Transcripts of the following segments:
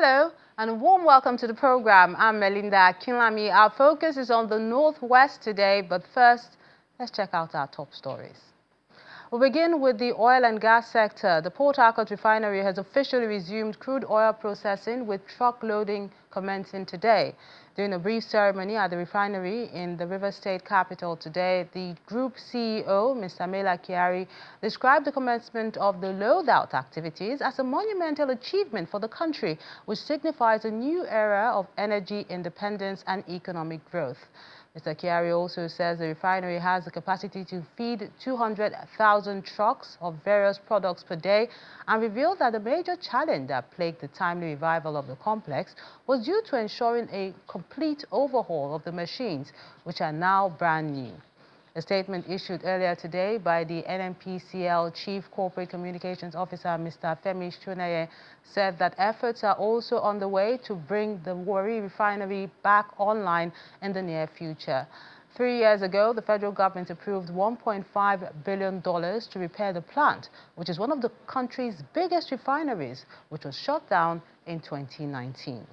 Hello and a warm welcome to the program. I'm Melinda Akinlami. Our focus is on the Northwest today, but first, let's check out our top stories. We'll begin with the oil and gas sector. The Port Harcourt refinery has officially resumed crude oil processing with truck loading commencing today. During a brief ceremony at the refinery in the River State capital today, the group CEO, Mr. Mela Kiari, described the commencement of the load-out activities as a monumental achievement for the country, which signifies a new era of energy independence and economic growth. Mr. Kiari also says the refinery has the capacity to feed 200,000 trucks of various products per day and revealed that the major challenge that plagued the timely revival of the complex was due to ensuring a complete overhaul of the machines, which are now brand new. A statement issued earlier today by the NNPCL Chief Corporate Communications Officer, Mr. Femi Shonaye, said that efforts are also on the way to bring the Warri refinery back online in the near future. 3 years ago, the federal government approved $1.5 billion to repair the plant, which is one of the country's biggest refineries, which was shut down in 2019.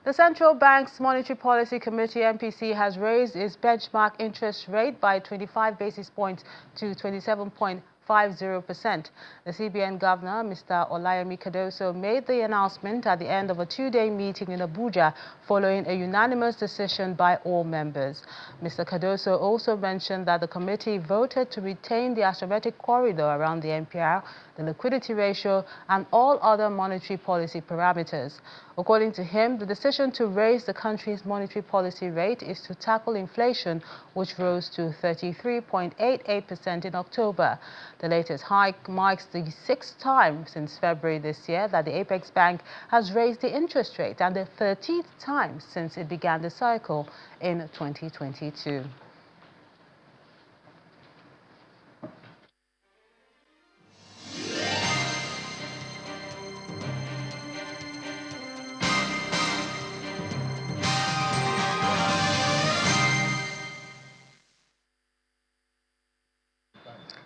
The Central Bank's Monetary Policy Committee, MPC, has raised its benchmark interest rate by 25 basis points to 27.50%. The CBN Governor, Mr. Olayemi Cardoso, made the announcement at the end of a two-day meeting in Abuja following a unanimous decision by all members. Mr. Cardoso also mentioned that the committee voted to retain the asymmetric corridor around the MPR, the liquidity ratio, and all other monetary policy parameters. According to him, the decision to raise the country's monetary policy rate is to tackle inflation, which rose to 33.88% in October. The latest hike marks the sixth time since February this year that the Apex Bank has raised the interest rate and the 13th time since it began the cycle in 2022.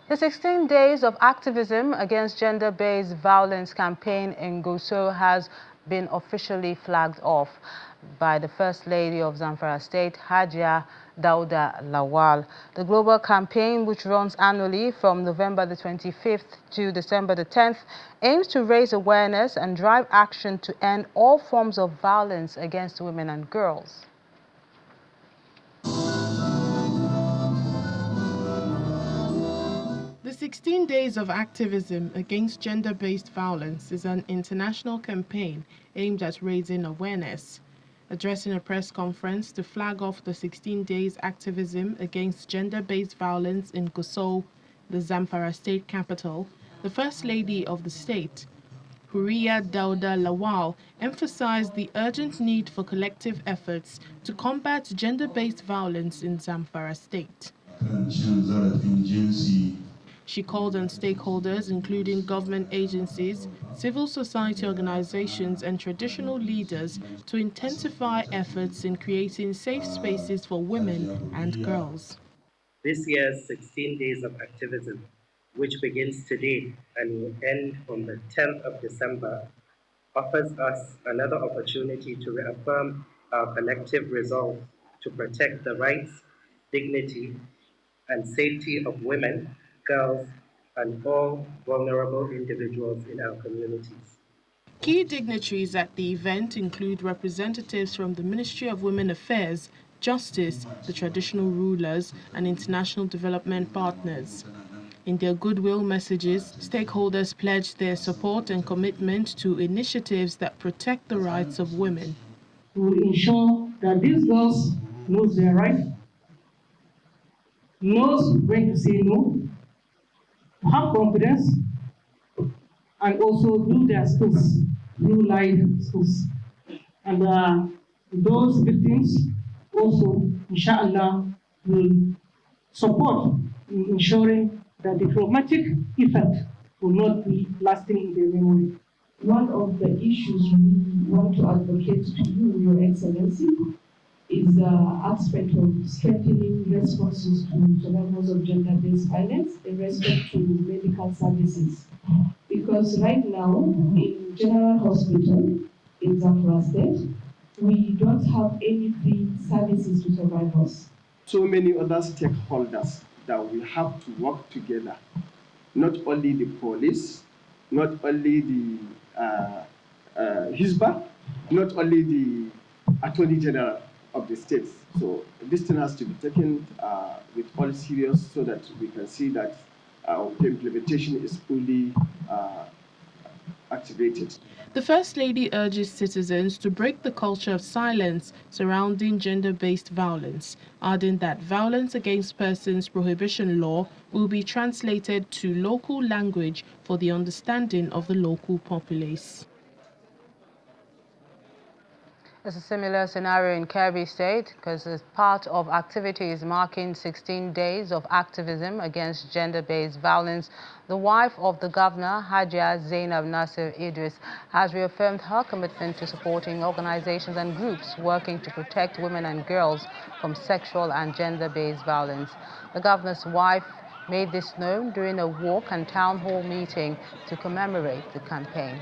The 16 days of activism against gender-based violence campaign in Gusau has been officially flagged off by the First Lady of Zamfara State, Hajia Dauda Lawal. The global campaign, which runs annually from November the 25th to December the 10th, aims to raise awareness and drive action to end all forms of violence against women and girls. The 16 Days of Activism Against Gender-Based Violence is an international campaign aimed at raising awareness. Addressing a press conference to flag off the 16 Days Activism Against Gender-Based Violence in Gusau, the Zamfara state capital, the First Lady of the state, Hajia Dauda Lawal, emphasized the urgent need for collective efforts to combat gender-based violence in Zamfara state. She called on stakeholders, including government agencies, civil society organizations, and traditional leaders to intensify efforts in creating safe spaces for women and girls. This year's 16 Days of Activism, which begins today and will end on the 10th of December, offers us another opportunity to reaffirm our collective resolve to protect the rights, dignity, and safety of women, girls, and all vulnerable individuals in our communities. Key dignitaries at the event include representatives from the Ministry of Women Affairs, Justice, the traditional rulers, and international development partners. In their goodwill messages, stakeholders pledged their support and commitment to initiatives that protect the rights of women. We will ensure that these girls know their rights, knows when to say no, have confidence, and also do their skills, do life skills. And those victims also, inshallah, will support in ensuring that the traumatic effect will not be lasting in their memory. One of the issues we want to advocate to you, Your Excellency, is the aspect of strengthening responses to survivors of gender-based violence in respect to medical services. Because because right now in General Hospital in Zamfara State, we don't have any free services to survivors. So many other stakeholders that will have to work together, not only the police, not only the Hisba, not only the Attorney General of the states. So this thing has to be taken with all serious so that we can see that the implementation is fully activated. The First Lady urges citizens to break the culture of silence surrounding gender-based violence, adding that violence against persons prohibition law will be translated to local language for the understanding of the local populace. There's a similar scenario in Kebbi State because as part of activities marking 16 days of activism against gender-based violence, the wife of the governor, Hajia Zainab Nasir Idris, has reaffirmed her commitment to supporting organizations and groups working to protect women and girls from sexual and gender-based violence. The governor's wife made this known during a walk and town hall meeting to commemorate the campaign.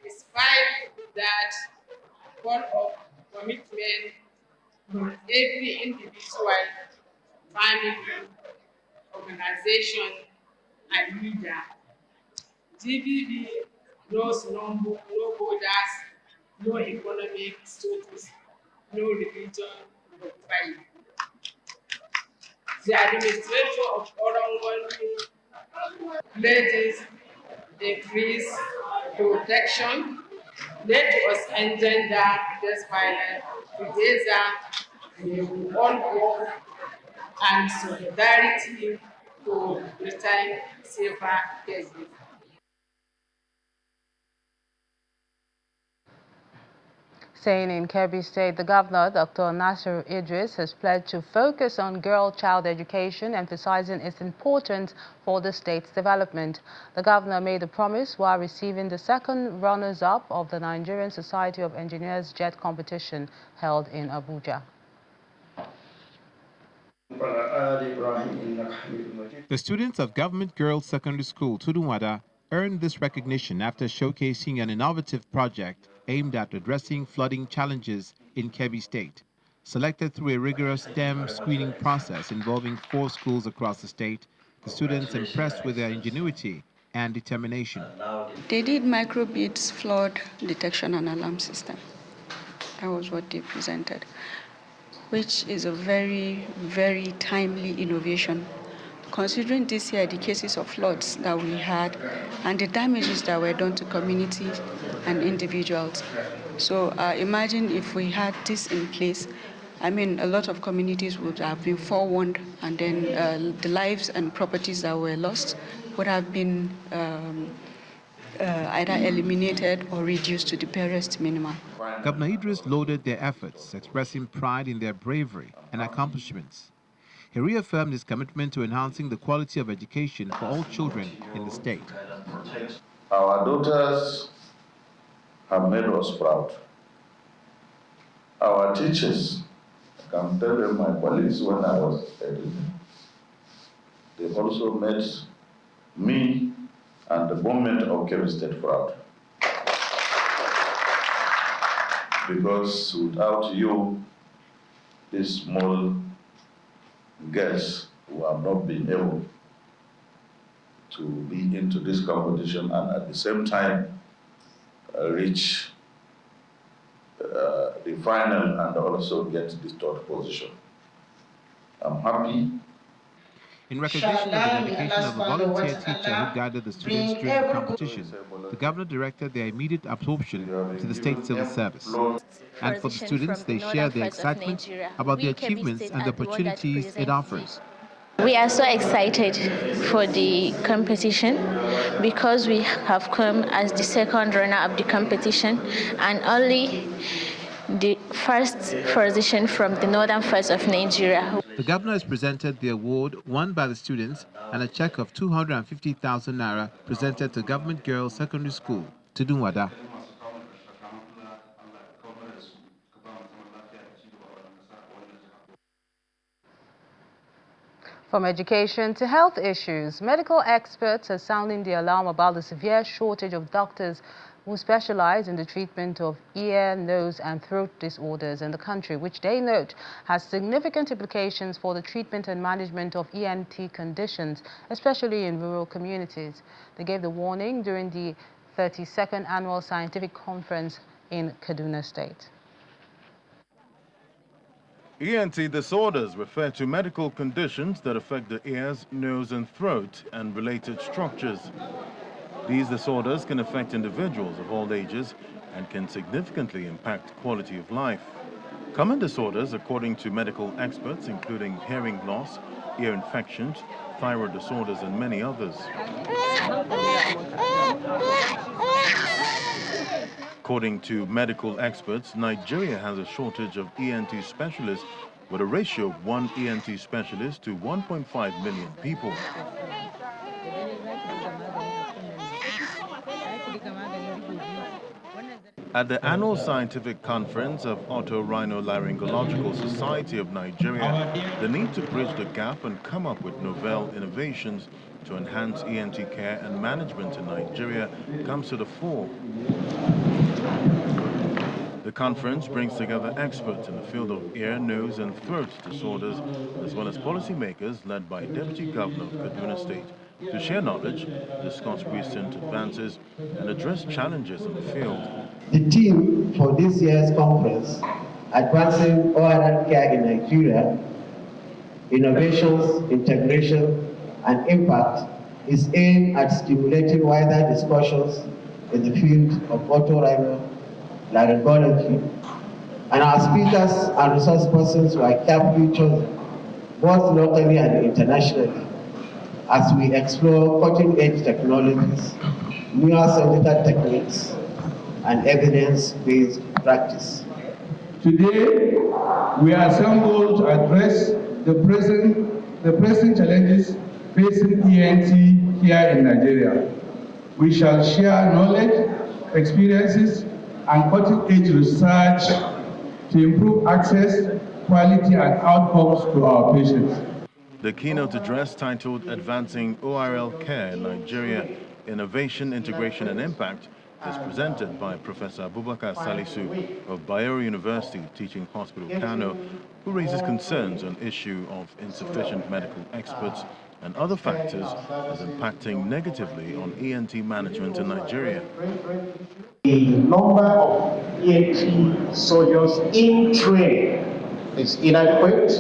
Despite that call of commitment from every individual, family, organization, and leader, GBV knows no borders, no economic status, no religion, no tribe. The administration of Orangon pledges increase protection, let us engender this violence together. We will all work and solidarity to return safer cases. Staying in Kebbi State, the governor, Dr. Nasir Idris, has pledged to focus on girl-child education, emphasizing its importance for the state's development. The governor made a promise while receiving the second runners-up of the Nigerian Society of Engineers Jet competition held in Abuja. The students of Government Girls Secondary School, Tudunwada, earned this recognition after showcasing an innovative project aimed at addressing flooding challenges in Kebbi State. Selected through a rigorous STEM screening process involving 4 schools across the state, the students impressed with their ingenuity and determination. They did microbits flood detection and alarm system. That was what they presented, which is a very, very timely innovation. Considering this year the cases of floods that we had and the damages that were done to communities and individuals. So imagine if we had this in place, I mean, a lot of communities would have been forewarned, and then the lives and properties that were lost would have been either eliminated or reduced to the barest minimum. Governor Idris lauded their efforts, expressing pride in their bravery and accomplishments. He reaffirmed his commitment to enhancing the quality of education for all children in the state. Our daughters have made us proud. Our teachers, I can tell them, my colleagues when I was editing, they also made me and the government of Kebbi State proud. Because without you, these small girls who have not been able to be into this competition and at the same time reach the final and also get the 3rd position. I'm happy. In recognition of the dedication of a volunteer teacher who guided the students during the competition, the governor directed their immediate absorption to the state civil service. And for the students, they shared their excitement about the achievements and the opportunities it offers. We are so excited for the competition because we have come as the second runner of the competition and only the first position from the northern parts of Nigeria. The governor has presented the award won by the students and a check of 250,000 naira presented to Government Girls Secondary School, Tudunwada. From education to health issues, medical experts are sounding the alarm about the severe shortage of doctors who specialize in the treatment of ear, nose and throat disorders in the country, which they note has significant implications for the treatment and management of ENT conditions, especially in rural communities. They gave the warning during the 32nd Annual Scientific Conference in Kaduna State. ENT disorders refer to medical conditions that affect the ears, nose and throat and related structures. These disorders can affect individuals of all ages and can significantly impact quality of life. Common disorders, according to medical experts, including hearing loss, ear infections, thyroid disorders and many others. According to medical experts, Nigeria has a shortage of ENT specialists with a ratio of 1 ENT specialist to 1.5 million people. At the annual scientific conference of Otorhinolaryngological Society of Nigeria, the need to bridge the gap and come up with novel innovations to enhance ENT care and management in Nigeria comes to the fore. The conference brings together experts in the field of ear, nose and throat disorders, as well as policymakers led by Deputy Governor of Kaduna State, to share knowledge, discuss recent advances, and address challenges in the field. The theme for this year's conference, Advancing Oral Care in Nigeria, Innovations, Integration, and Impact, is aimed at stimulating wider discussions in the field of otorhinolaryngology. And our speakers and resource persons were carefully chosen, both locally and internationally, as we explore cutting-edge technologies, newer surgical techniques, and evidence-based practice. Today, we are assembled to address the present challenges facing ENT here in Nigeria. We shall share knowledge, experiences, and cutting-edge research to improve access, quality, and outcomes to our patients. The keynote address, titled Advancing ORL Care in Nigeria, Innovation, Integration and Impact, is presented by Professor Abubakar Salisu of Bayero University Teaching Hospital, Kano, who raises concerns on issue of insufficient medical experts and other factors as impacting negatively on ENT management in Nigeria. The number of ENT surgeons in training is inadequate,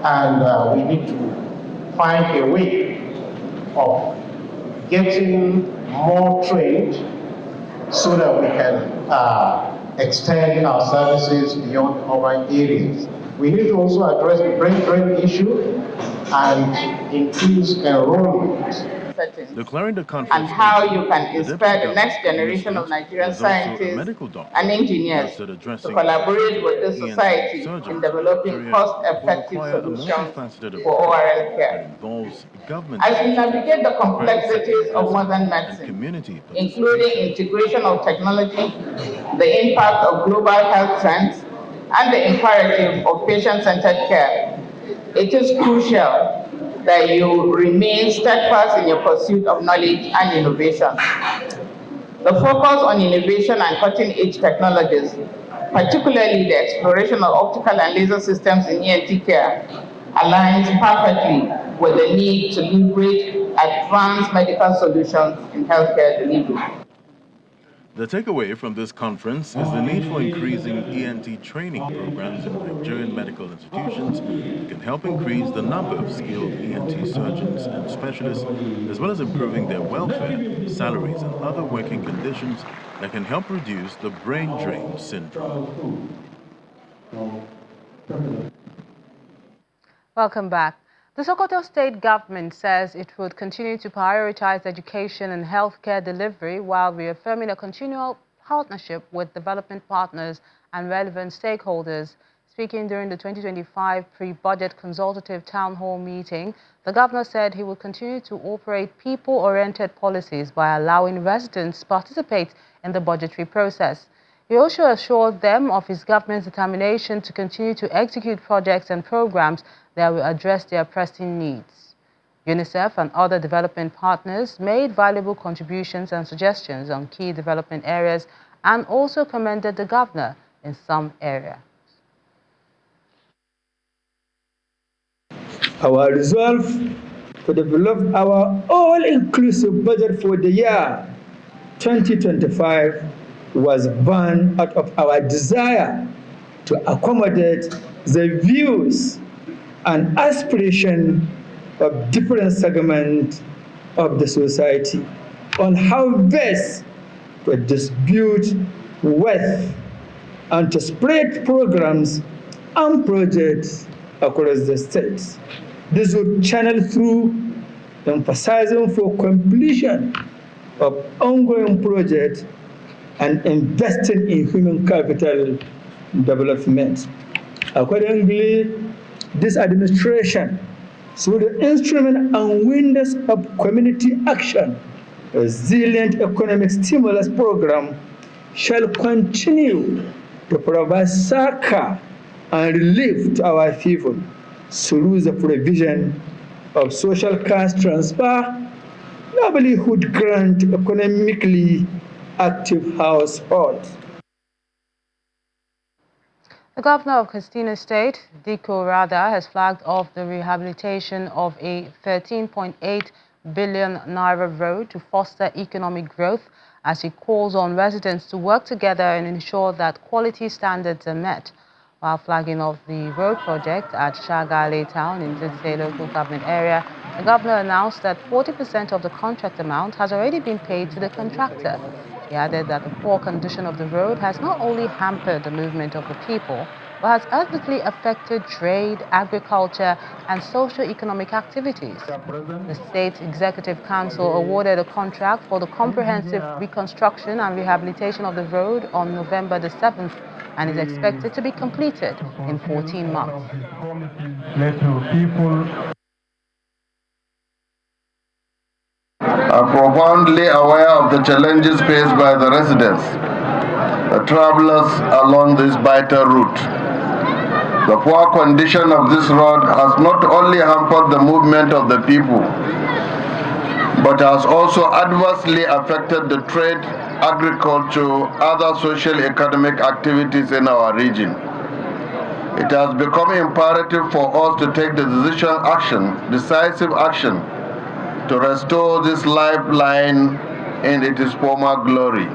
and we need to find a way of getting more trained so that we can extend our services beyond urban areas. We need to also address the brain drain issue and increase enrollment. Declaring the conference and how you can inspire the next generation of Nigerian scientists and engineers to collaborate with the society in developing cost-effective solutions for ORL care. As we navigate the complexities of modern medicine, including integration of technology, the impact of global health trends, and the imperative of patient-centered care, it is crucial that you remain steadfast in your pursuit of knowledge and innovation. The focus on innovation and cutting-edge technologies, particularly the exploration of optical and laser systems in ENT care, aligns perfectly with the need to leverage advanced medical solutions in healthcare delivery. The takeaway from this conference is the need for increasing ENT training programs in Nigerian medical institutions can help increase the number of skilled ENT surgeons and specialists, as well as improving their welfare, salaries, and other working conditions that can help reduce the brain drain syndrome. Welcome back. The Sokoto state government says it would continue to prioritize education and healthcare delivery while reaffirming a continual partnership with development partners and relevant stakeholders. Speaking during the 2025 pre-budget consultative town hall meeting, the governor said he will continue to operate people-oriented policies by allowing residents to participate in the budgetary process. He also assured them of his government's determination to continue to execute projects and programs that will address their pressing needs. UNICEF and other development partners made valuable contributions and suggestions on key development areas and also commended the governor in some areas. Our resolve to develop our all-inclusive budget for the year 2025 was born out of our desire to accommodate the views and aspirations of different segments of the society on how best to distribute wealth and to spread programs and projects across the states. This would channel through emphasizing for completion of ongoing projects and investing in human capital development. Accordingly, this administration, through the instrument and windows of community action, a resilient economic stimulus program, shall continue to provide succor and relief to our people through the provision of social cash transfer, livelihood grant to economically active households. The governor of Kaduna State, Diko Rada, has flagged off the rehabilitation of a 13.8 billion naira road to foster economic growth as he calls on residents to work together and ensure that quality standards are met. While flagging off the road project at Shagale town in Zitse local government area, the governor announced that 40% of the contract amount has already been paid to the contractor. He added that the poor condition of the road has not only hampered the movement of the people, but has adversely affected trade, agriculture, and socio-economic activities. The State Executive Council awarded a contract for the comprehensive reconstruction and rehabilitation of the road on November the 7th and is expected to be completed in 14 months. Are profoundly aware of the challenges faced by the residents, the travelers along this vital route. The poor condition of this road has not only hampered the movement of the people, but has also adversely affected the trade, agriculture, other socio-economic activities in our region. It has become imperative for us to take the decisive action to restore this lifeline in its former glory.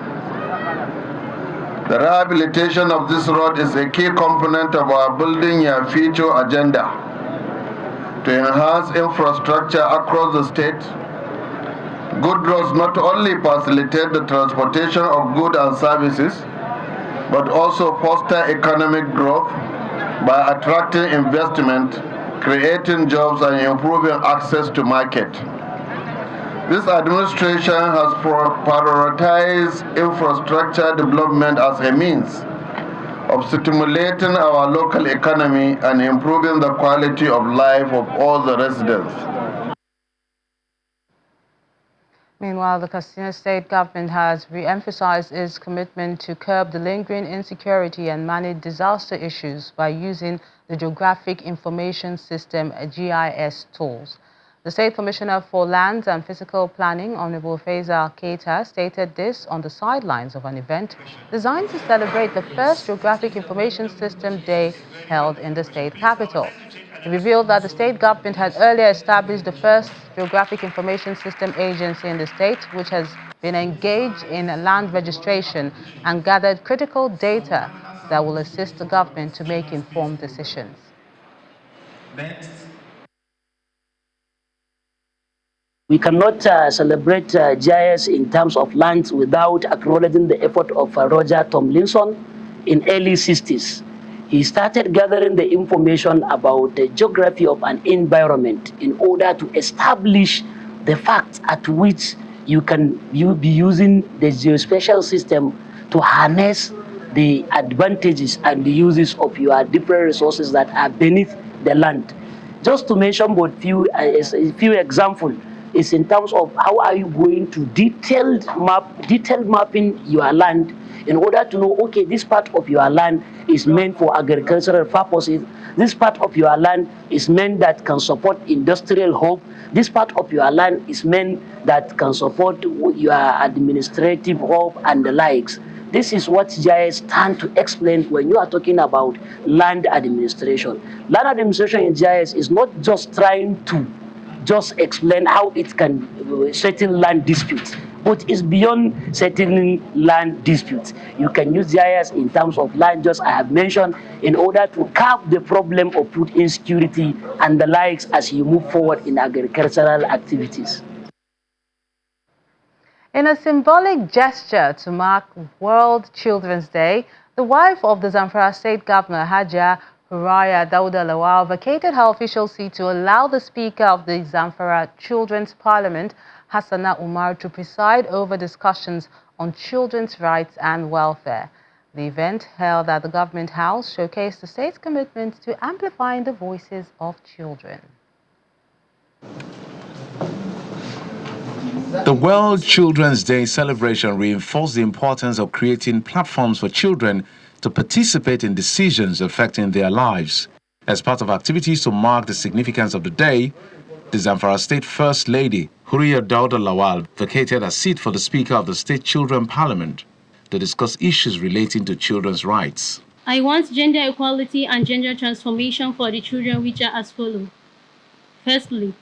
The rehabilitation of this road is a key component of our Building a Future agenda to enhance infrastructure across the state. Good roads not only facilitate the transportation of goods and services, but also foster economic growth by attracting investment, creating jobs, and improving access to market. This administration has prioritized infrastructure development as a means of stimulating our local economy and improving the quality of life of all the residents. Meanwhile, the Kaduna State government has re-emphasized its commitment to curb the lingering insecurity and manage disaster issues by using the Geographic Information System GIS tools. The State Commissioner for Lands and Physical Planning, Honorable Faisal Keita, stated this on the sidelines of an event designed to celebrate the first Geographic Information System Day held in the state capital. He revealed that the state government had earlier established the first Geographic Information System agency in the state, which has been engaged in land registration and gathered critical data that will assist the government to make informed decisions. Next. We cannot celebrate GIS in terms of lands without acknowledging the effort of Roger Tomlinson in early 60s. He started gathering the information about the geography of an environment in order to establish the facts at which you be using the geospatial system to harness the advantages and the uses of your different resources that are beneath the land. Just to mention but a few examples, is in terms of how are you going to detailed mapping your land in order to know, okay, this part of your land is meant for agricultural purposes, this part of your land is meant that can support industrial hub, this part of your land is meant that can support your administrative hub and the likes. This is what GIS stand to explain when you are talking about land administration. Land administration in GIS is not just trying to just explain how it can settle land disputes, but it's beyond settling land disputes. You can use GIS in terms of land, just I have mentioned, in order to curb the problem of food insecurity and the likes as you move forward in agricultural activities. In a symbolic gesture to mark World Children's Day, the wife of the Zamfara State Governor, Haja Huraya Dauda Lawal, vacated her official seat to allow the Speaker of the Zamfara Children's Parliament, Hassana Umar, to preside over discussions on children's rights and welfare. The event held at the Government House showcased the state's commitment to amplifying the voices of children. The World Children's Day celebration reinforced the importance of creating platforms for children to participate in decisions affecting their lives. As part of activities to mark the significance of the day, the Zamfara State First Lady, Huriya Dauda Lawal, vacated a seat for the Speaker of the State Children Parliament to discuss issues relating to children's rights. I want gender equality and gender transformation for the children, which are as follows. Firstly,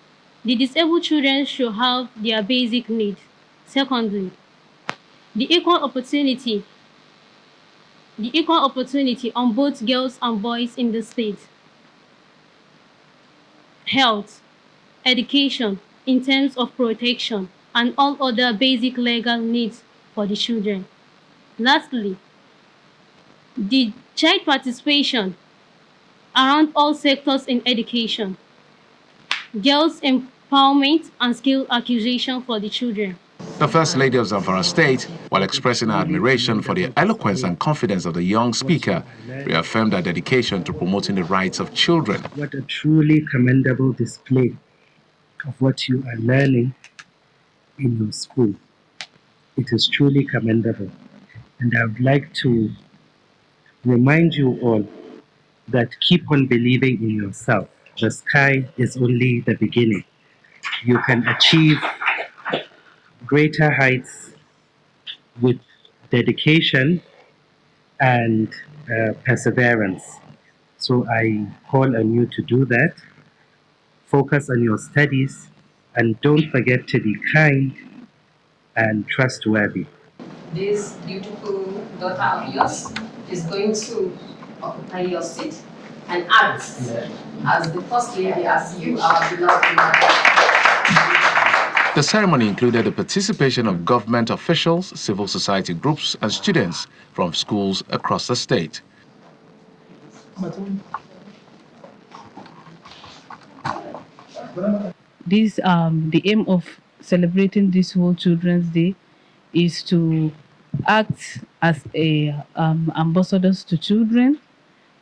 the disabled children should have their basic needs. Secondly, the equal opportunity on both girls and boys in the state. Health, education in terms of protection, and all other basic legal needs for the children. Lastly, the child participation around all sectors in education, girls' empowerment and skill acquisition for the children. The First Lady of Zamfara State, while expressing her admiration for the eloquence and confidence of the young speaker, reaffirmed her dedication to promoting the rights of children. What a truly commendable display of what you are learning in your school. It is truly commendable. And I would like to remind you all that keep on believing in yourself. The sky is only the beginning. You can achieve greater heights with dedication and perseverance. So I call on you to do that. Focus on your studies and don't forget to be kind and trustworthy. This beautiful daughter of yours is going to occupy your seat and act as the First Lady, as you, our beloved mother. The ceremony included the participation of government officials, civil society groups, and students from schools across the state. The aim of celebrating this World Children's Day is to act as ambassadors to children,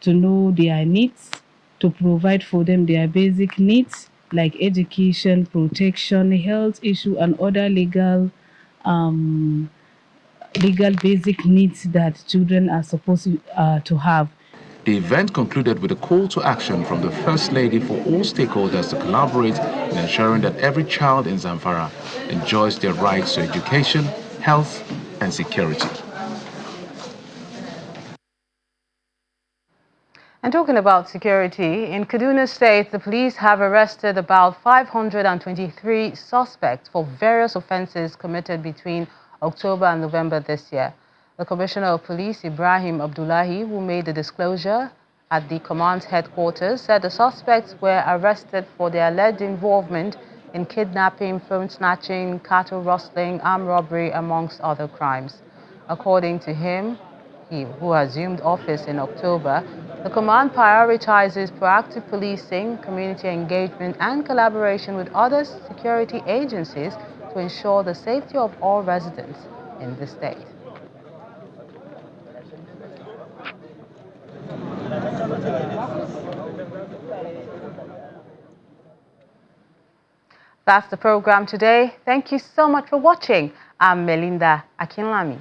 to know their needs, to provide for them their basic needs like education, protection, health issue, and other legal basic needs that children are supposed to have. The event concluded with a call to action from the First Lady for all stakeholders to collaborate in ensuring that every child in Zamfara enjoys their rights to education, health, and security. And talking about security, in Kaduna State, the police have arrested about 523 suspects for various offenses committed between October and November this year. The Commissioner of Police, Ibrahim Abdullahi, who made the disclosure at the command's headquarters, said the suspects were arrested for their alleged involvement in kidnapping, phone snatching, cattle rustling, armed robbery, amongst other crimes. According to him, who assumed office in October, the command prioritizes proactive policing, community engagement, and collaboration with other security agencies to ensure the safety of all residents in the state. That's the program today. Thank you so much for watching. I'm Melinda Akinlami.